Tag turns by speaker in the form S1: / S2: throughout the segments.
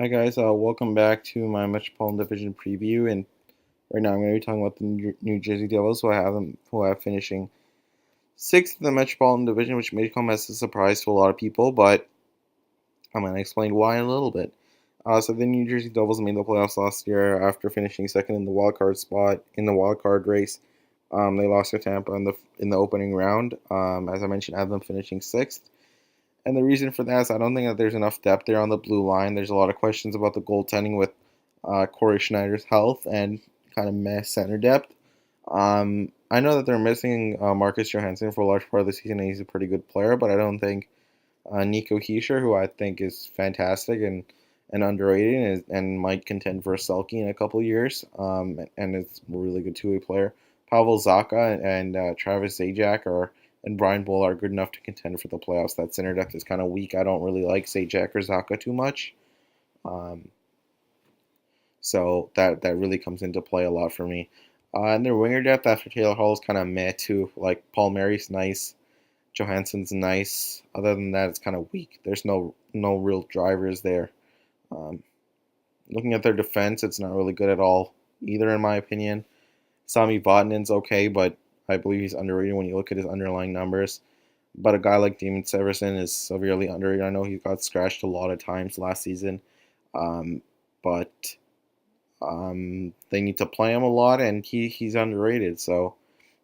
S1: Hi guys, welcome back to my Metropolitan Division preview, and right now I'm going to be talking about the New Jersey Devils, who have finishing sixth in the Metropolitan Division, which may come as a surprise to a lot of people, but I'm going to explain why in a little bit. So the New Jersey Devils made the playoffs last year after finishing second in the wild card spot in the wild card race. They lost to Tampa in the opening round. As I mentioned, I have them finishing sixth. And the reason for that is I don't think that there's enough depth there on the blue line. There's a lot of questions about the goaltending with Corey Schneider's health and kind of meh center depth. I know that they're missing Marcus Johansson for a large part of the season, and he's a pretty good player, but I don't think Nico Hischier, who I think is fantastic and underrated and might contend for a Selke in a couple of years, and is a really good two-way player. Pavel Zacha and Travis Zajac and Brian Bull are good enough to contend for the playoffs. That center depth is kind of weak. I don't really like Zajac or Zacha too much. Um, so that really comes into play a lot for me. And their winger depth after Taylor Hall is kind of meh too. Like Paul Mary's nice, Johansson's nice. Other than that, it's kind of weak. There's no real drivers there. Um, Looking at their defense, it's not really good at all either, in my opinion. Sami Vatanen's okay, but I believe he's underrated when you look at his underlying numbers. But a guy like Damon Severson is severely underrated. I know he got scratched a lot of times last season, um, but they need to play him a lot, and he's underrated. So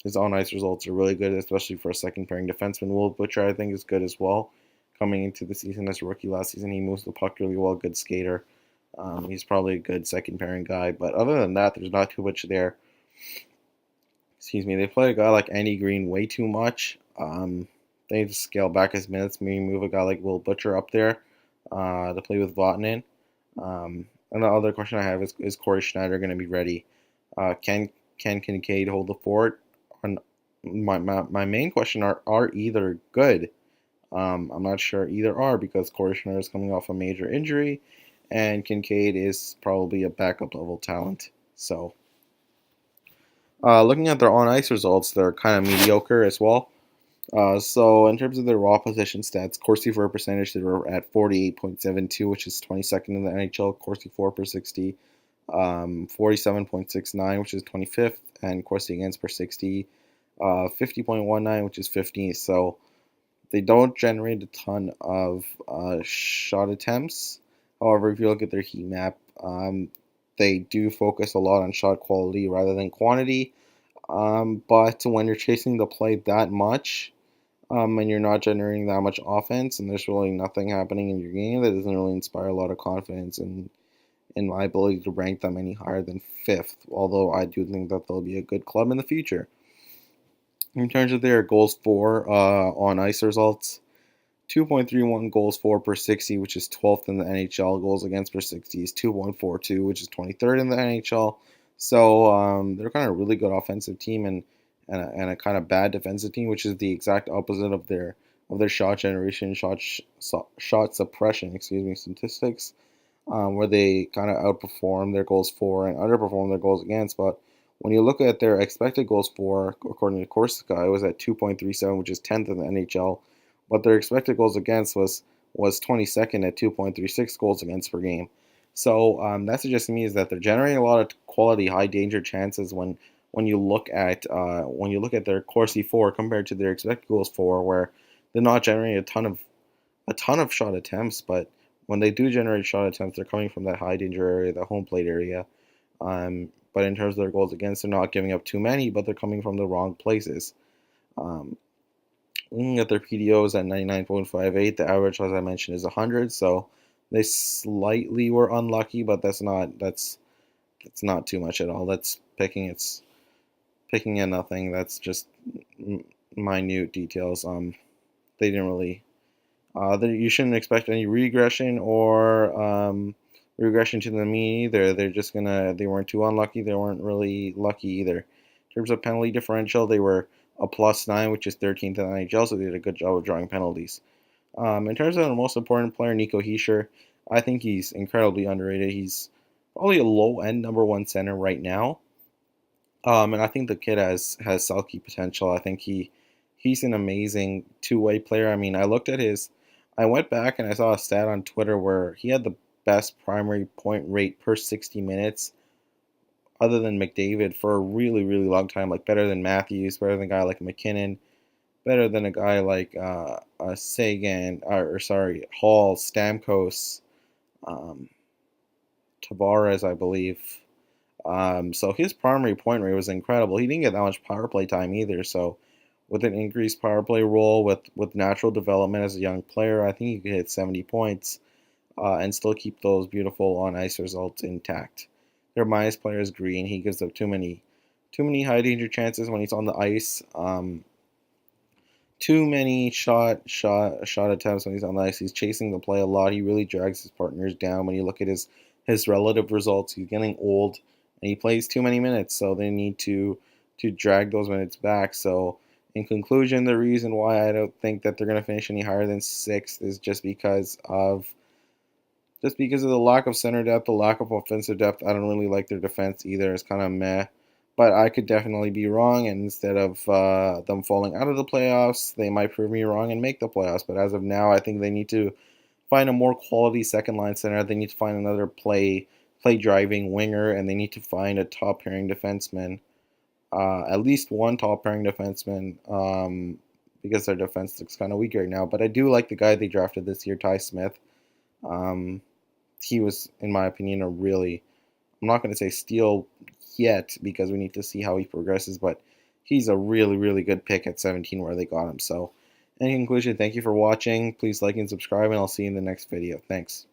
S1: his on ice results are really good, especially for a second pairing defenseman. Will Butcher, I think, is good as well. Coming into the season as a rookie last season, he moves the puck really well, good skater. He's probably a good second pairing guy, but other than that, there's not too much there. Excuse me. They play a guy like Andy Green way too much. They need to scale back his minutes, maybe move a guy like Will Butcher up there to play with Vatanen. And the other question I have is Corey Schneider going to be ready? Can Kincaid hold the fort? And my main question are either good. I'm not sure either are because Corey Schneider is coming off a major injury, and Kincaid is probably a backup level talent. So, looking at their on ice results, they're kind of mediocre as well. So in terms of their raw possession stats, Corsi for percentage, they were at 48.72, which is 22nd in the NHL. Corsi for per 60, 47.69, which is 25th, and Corsi against per 60, 50.19, which is 15th. So they don't generate a ton of shot attempts. However, if you look at their heat map, they do focus a lot on shot quality rather than quantity. But when you're chasing the play that much, and you're not generating that much offense, and there's really nothing happening in your game, that doesn't really inspire a lot of confidence in my ability to rank them any higher than fifth. Although I do think that they'll be a good club in the future. In terms of their goals for on ice results, 2.31 goals for per 60, which is 12th in the NHL. Goals against per 60 is 2.42, which is 23rd in the NHL. So they're kind of a really good offensive team and a kind of bad defensive team, which is the exact opposite of their shot generation, shot suppression, statistics, where they kind of outperform their goals for and underperform their goals against. But when you look at their expected goals for, according to Corsica, it was at 2.37, which is 10th in the NHL. But their expected goals against was 22nd at 2.36 goals against per game. So that suggests to me is that they're generating a lot of quality, high danger chances when you look at their Corsi for compared to their expected goals for, where they're not generating a ton of shot attempts, but when they do generate shot attempts, they're coming from that high danger area, the home plate area. But in terms of their goals against, they're not giving up too many, but they're coming from the wrong places. Um, Looking at their PDOs at 99.58, the average, as I mentioned, is 100. So they slightly were unlucky, but that's not too much at all. That's picking at nothing. That's just minute details. They didn't really. You shouldn't expect any regression or regression to the mean either. They weren't too unlucky. They weren't really lucky either. In terms of penalty differential, they were a +9, which is 13th in the NHL, so they did a good job of drawing penalties. In terms of the most important player, Nico Hischier, I think he's incredibly underrated. He's probably a low-end number one center right now. And I think the kid has Selke potential. I think he's an amazing two-way player. I mean, I went back and I saw a stat on Twitter where he had the best primary point rate per 60 minutes, other than McDavid, for a really, really long time. Like better than Matthews, better than a guy like McKinnon, better than a guy like Sagan, or sorry, Hall, Stamkos, um, Tavares, I believe. So his primary point rate was incredible. He didn't get that much power play time either. So with an increased power play role, with natural development as a young player, I think he could hit 70 points and still keep those beautiful on ice results intact. Their minus player is Green. He gives up too many high danger chances when he's on the ice. Too many shot attempts when he's on the ice. He's chasing the play a lot. He really drags his partners down. When you look at his relative results, he's getting old and he plays too many minutes. So they need to drag those minutes back. So in conclusion, the reason why I don't think that they're going to finish any higher than sixth is just because of the lack of center depth, the lack of offensive depth. I don't really like their defense either. It's kind of meh. But I could definitely be wrong, and instead of them falling out of the playoffs, they might prove me wrong and make the playoffs. But as of now, I think they need to find a more quality second line center. They need to find another play driving winger, and they need to find a top pairing defenseman, at least one top pairing defenseman, because their defense looks kind of weak right now. But I do like the guy they drafted this year, Ty Smith. Um, he was, in my opinion, a really, I'm not going to say steal yet because we need to see how he progresses, but he's a really, really good pick at 17 where they got him. So, in conclusion, thank you for watching. Please like and subscribe, and I'll see you in the next video. Thanks.